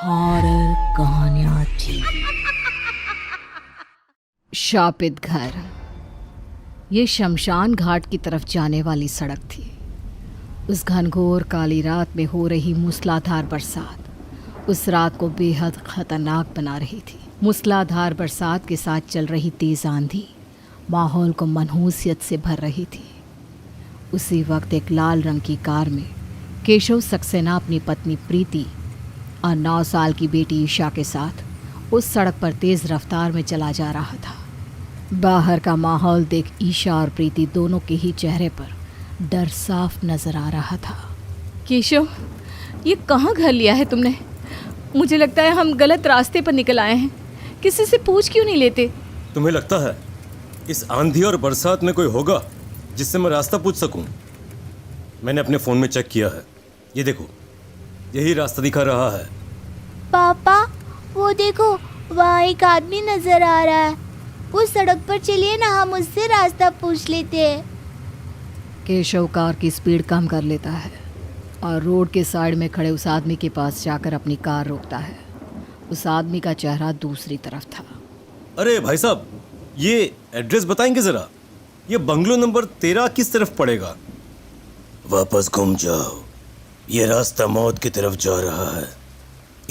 Horror कहानियां थी। शापित घर। ये शमशान घाट की तरफ जाने वाली सड़क थी। उस घनघोर काली रात में हो रही मूसलाधार बरसात उस रात को बेहद खतरनाक बना रही थी। मूसलाधार बरसात के साथ चल रही तेज आंधी माहौल को मनहूसियत से भर रही थी। उसी वक्त एक लाल रंग की कार में केशव सक्सेना अपनी पत्नी प्रीति और 9 साल की बेटी ईशा के साथ उस सड़क पर तेज रफ्तार में चला जा रहा था। बाहर का माहौल देख ईशा और प्रीति दोनों के ही चेहरे पर डर साफ नजर आ रहा था। केशव, ये कहाँ घर लिया है तुमने? मुझे लगता है हम गलत रास्ते पर निकल आए हैं। किसी से पूछ क्यों नहीं लेते? तुम्हें लगता है इस आंधी और बरसात में कोई होगा जिससे मैं रास्ता पूछ सकूं? मैंने अपने फ़ोन में चेक किया है, ये देखो, यही रास्ता दिखा रहा है। पापा, वो देखो, वहाँ एक आदमी नजर आ रहा है। उस सड़क पर चलिए ना, हम उससे रास्ता पूछ लेते हैं। केशव कार की स्पीड कम कर लेता है और रोड के साइड में खड़े उस आदमी के पास जाकर अपनी कार रोकता है। उस आदमी का चेहरा दूसरी तरफ था। अरे भाई साहब, ये एड्रेस बताएंगे ज़रा? ये बंगलो नंबर 13 किस तरफ पड़ेगा? वापस घूम जाओ, ये रास्ता मौत की तरफ जा रहा है।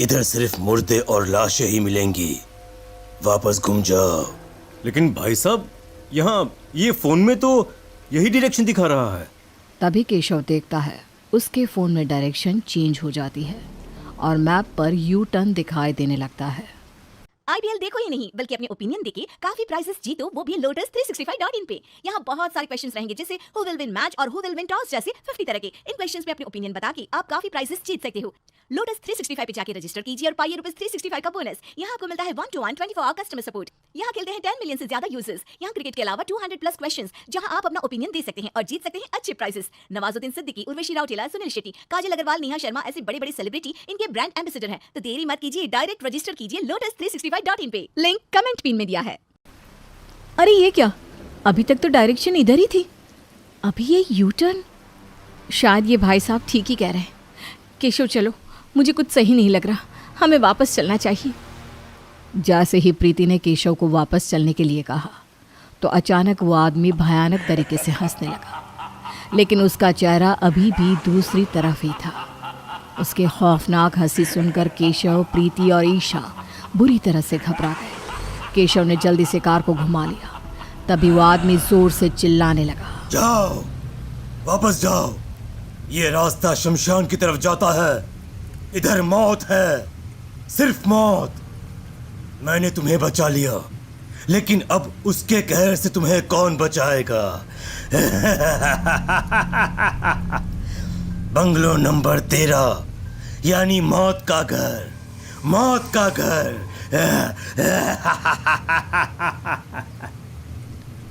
इधर सिर्फ मुर्दे और लाशें ही मिलेंगी। वापस घूम जाओ। लेकिन भाई साहब, यहाँ ये फ़ोन में तो यही डायरेक्शन दिखा रहा है। तभी केशव देखता है उसके फ़ोन में डायरेक्शन चेंज हो जाती है और मैप पर यू टर्न दिखाई देने लगता है। आईपीएल देखो ही नहीं बल्कि अपने ओपिनियन देके काफी प्राइजेस जीतो, वो भी lotus365.in पे। यहाँ बहुत सारे क्वेश्चंस रहेंगे जैसे हु विल विन मैच और हु विल विन टॉस जैसे 50 तरह के। इन क्वेश्चंस में अपने ओपिनियन बता के आप काफी प्राइजेस जीत सकते हो। लोटस 365 पे जाके रजिस्टर कीजिए और पाइए ₹365 का बोनस। यहाँ आपको मिलता है 1-to-1 24 कस्टमर सपोर्ट। यहाँ खेलते हैं 10 मिलियन से ज्यादा यूजर्स। यहाँ क्रिकेट के अलावा 200+ क्वेश्चंस जहाँ आप अपना ओपिनियन दे सकते हैं और जीत सकते हैं अच्छे प्राइजेस। नवाजुद्दीन सिद्दीकी, उर्वशी राउटेला, सुनील शेट्टी, काजल अग्रवाल, नेहा शर्मा ऐसे बड़े बड़े सेलिब्रिटी इनके ब्रांड एम्बेसडर हैं। तो देरी मत कीजिए, डायरेक्ट रजिस्टर कीजिए lotus365.in पे। लिंक कमेंट पिन में दिया है। अरे ये क्या, अभी तक तो डायरेक्शन इधर ही थी, अभी ये यू टर्न। शायद ये भाई साहब ठीक ही कह रहे हैं। केशव चलो, मुझे कुछ सही नहीं लग रहा, हमें वापस चलना चाहिए। जैसे ही प्रीति ने केशव को वापस चलने के लिए कहा तो अचानक वो आदमी भयानक तरीके से हंसने लगा, लेकिन उसका चेहरा अभी भी दूसरी तरफ ही था। उसके खौफनाक हंसी सुनकर केशव, प्रीति और ईशा बुरी तरह से घबरा गए। केशव ने जल्दी से कार को घुमा लिया। तभी वो आदमी जोर से चिल्लाने लगा, जाओ, वापस जाओ, ये रास्ता शमशान की तरफ जाता है। इधर मौत है, सिर्फ मौत। मैंने तुम्हें बचा लिया, लेकिन अब उसके कहर से तुम्हें कौन बचाएगा? बंगलो नंबर 13 यानी मौत का घर, मौत का घर।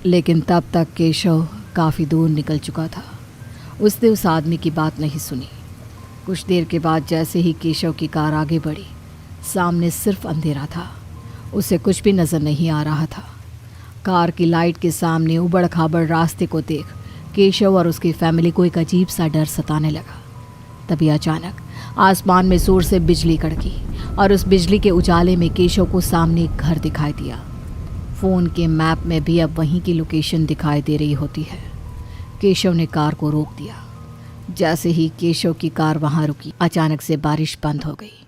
लेकिन तब तक केशव काफ़ी दूर निकल चुका था। उसने उस आदमी की बात नहीं सुनी। कुछ देर के बाद जैसे ही केशव की कार आगे बढ़ी, सामने सिर्फ अंधेरा था। उसे कुछ भी नज़र नहीं आ रहा था। कार की लाइट के सामने उबड़ खाबड़ रास्ते को देख केशव और उसकी फैमिली को एक अजीब सा डर सताने लगा। तभी अचानक आसमान में जोर से बिजली कड़की और उस बिजली के उजाले में केशव को सामने एक घर दिखाई दिया। फ़ोन के मैप में भी अब वहीं की लोकेशन दिखाई दे रही होती है। केशव ने कार को रोक दिया। जैसे ही केशव की कार वहाँ रुकी, अचानक से बारिश बंद हो गई।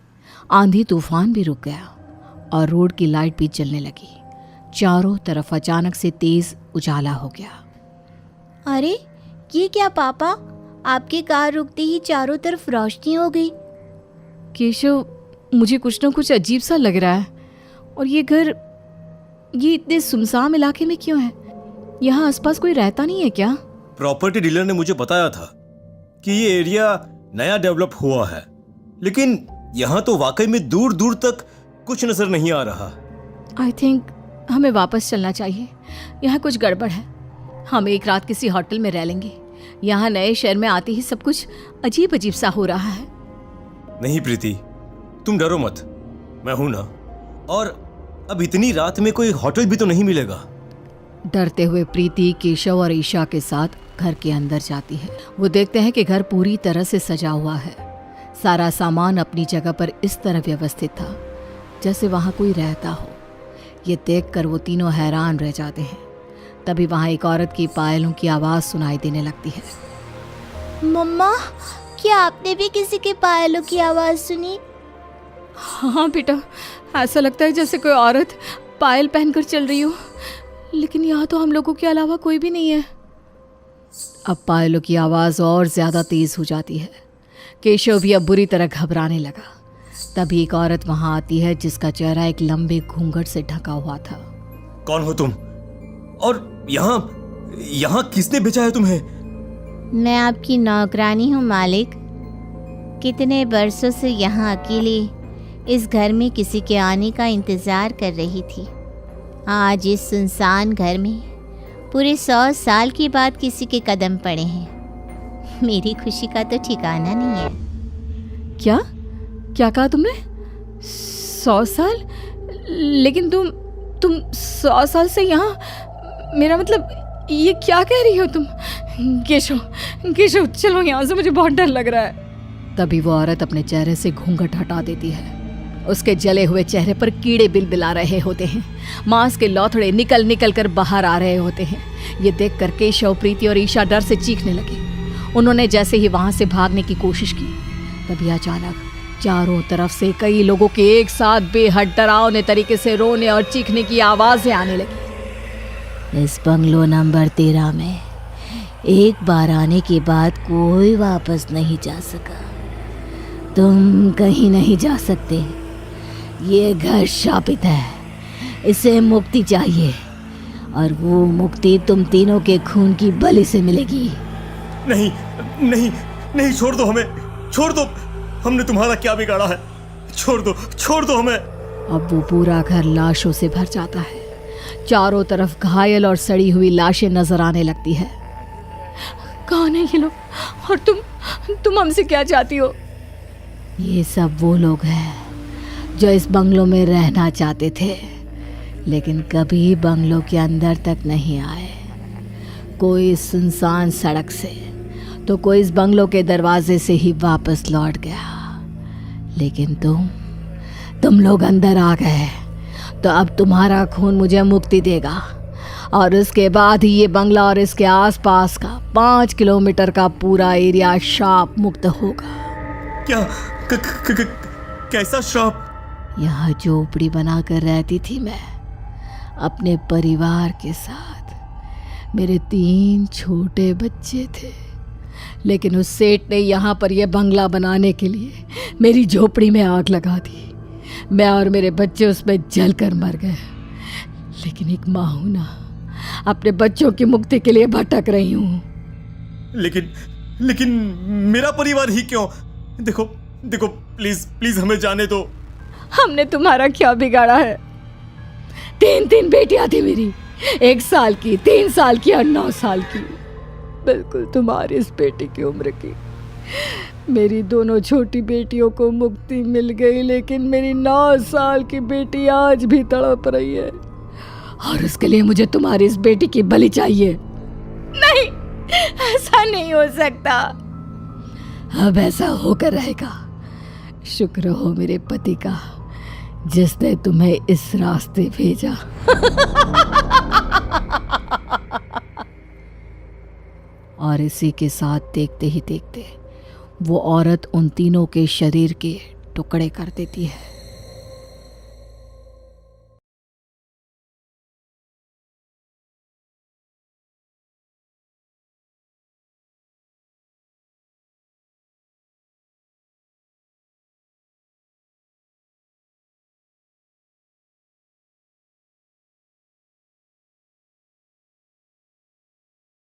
आंधी तूफान भी रुक गया और रोड की लाइट भी जलने लगी। चारों तरफ अचानक से तेज उजाला हो गया। अरे ये क्या पापा, आपकी कार रुकते ही चारों तरफ रोशनी हो गई। केशव, मुझे कुछ ना कुछ अजीब सा लग रहा है। और ये घर, ये इतने सुनसान इलाके में क्यों है? यहाँ आसपास कोई रहता नहीं है क्या? प्रॉपर्टी डीलर ने मुझे बताया था कि ये एरिया नया डेवलप हुआ है, लेकिन यहाँ तो वाकई में दूर दूर तक कुछ नजर नहीं आ रहा। आई थिंक हमें वापस चलना चाहिए। यहाँ कुछ गड़बड़ है। हम एक रात किसी होटल में रह लेंगे। यहाँ नए शहर में आते ही सब कुछ अजीब अजीब सा हो रहा है। नहीं प्रीति, तुम डरो मत, मैं हूं ना। और अब इतनी रात में कोई होटल भी तो नहीं मिलेगा। डरते हुए प्रीति केशव और ईशा के साथ घर के अंदर जाती है। वो देखते हैं कि घर पूरी तरह से सजा हुआ है। सारा सामान अपनी जगह पर इस तरह व्यवस्थित था जैसे वहाँ कोई रहता हो। ये देखकर वो तीनों हैरान रह जाते हैं। तभी वहाँ एक औरत की पायलों की आवाज़ सुनाई देने लगती है। मम्मा, क्या आपने भी किसी के पायलों की आवाज़ सुनी? हाँ बेटा, ऐसा लगता है जैसे कोई औरत पायल पहनकर चल रही हो, लेकिन यहाँ तो हम लोगों के अलावा कोई भी नहीं है। अब पायलों की आवाज़ और ज़्यादा तेज़ हो जाती है। केशव भी अब बुरी तरह घबराने लगा। तभी एक औरत वहाँ आती है जिसका चेहरा एक लंबे घूंघट से ढका हुआ था। कौन हो तुम? और यहाँ किसने भेजा है तुम्हें? मैं आपकी नौकरानी हूँ मालिक। कितने बरसों से यहाँ अकेले इस घर में किसी के आने का इंतज़ार कर रही थी। आज इस सुनसान घर में पूरे 100 साल के बाद किसी के कदम पड़े हैं। मेरी खुशी का तो ठिकाना नहीं है। क्या क्या कहा तुमने? 100 साल? लेकिन तुम 100 साल से यहाँ, मेरा मतलब ये क्या कह रही हो तुम? केशव चलो यहाँ से, मुझे बहुत डर लग रहा है। तभी वो औरत अपने चेहरे से घूंघट हटा देती है। उसके जले हुए चेहरे पर कीड़े बिलबिला रहे होते हैं। मांस के लौथड़े निकल निकल कर बाहर आ रहे होते हैं। ये देखकर केशव, प्रीति और ईशा डर से चीखने लगे। उन्होंने जैसे ही वहां से भागने की कोशिश की, तभी अचानक चारों तरफ से कई लोगों के एक साथ बेहद डरावने तरीके से रोने और चीखने की आवाजें आने लगी। इस बंगलो नंबर 13 में एक बार आने के बाद कोई वापस नहीं जा सका। तुम कहीं नहीं जा सकते। ये घर शापित है, इसे मुक्ति चाहिए, और वो मुक्ति तुम तीनों के खून की बलि से मिलेगी। नहीं नहीं नहीं, छोड़ दो हमें, छोड़ दो। हमने तुम्हारा क्या बिगाड़ा है? छोड़ दो हमें। अब वो पूरा घर लाशों से भर जाता है। चारों तरफ घायल और सड़ी हुई लाशें नजर आने लगती है। कौन है ये लोग, और तुम हमसे क्या चाहती हो? ये सब वो लोग हैं जो इस बंगलों में रहना चाहते थे, लेकिन कभी बंगलों के अंदर तक नहीं आए। कोई इस सुनसान सड़क से, तो कोई इस बंगलों के दरवाजे से ही वापस लौट गया। लेकिन तुम लोग अंदर आ गए, तो अब तुम्हारा खून मुझे मुक्ति देगा, और उसके बाद ही ये बंगला और इसके आसपास का 5 किलोमीटर का पूरा एरिया श्राप मुक्त होगा। क्या कैसा श्राप? यहाँ झोपड़ी बनाकर रहती थी मैं अपने परिवार के साथ। मेरे 3 छोटे बच्चे थे, लेकिन उस सेठ ने यहाँ पर यह बंगला बनाने के लिए मेरी झोपड़ी में आग लगा दी। मैं और मेरे बच्चे उसमें जलकर मर गए। लेकिन एक माँ हूं ना, अपने बच्चों की मुक्ति के लिए भटक रही हूँ। लेकिन मेरा परिवार ही क्यों? देखो प्लीज हमें जाने दो। हमने तुम्हारा क्या बिगाड़ा है? 3 बेटियां थी मेरी, 1 साल की, 3 साल की और 9 साल की, बिल्कुल तुम्हारी इस बेटी की उम्र की। मेरी दोनों छोटी बेटियों को मुक्ति मिल गई, लेकिन मेरी 9 साल की बेटी आज भी तड़प रही है, और उसके लिए मुझे तुम्हारी इस बेटी की बलि चाहिए। नहीं, ऐसा नहीं हो सकता। अब ऐसा होकर रहेगा। शुक्र हो मेरे पति का, जिसने तुम्हें इस रास्ते भेजा। और इसी के साथ देखते ही देखते वो औरत उन तीनों के शरीर के टुकड़े कर देती है।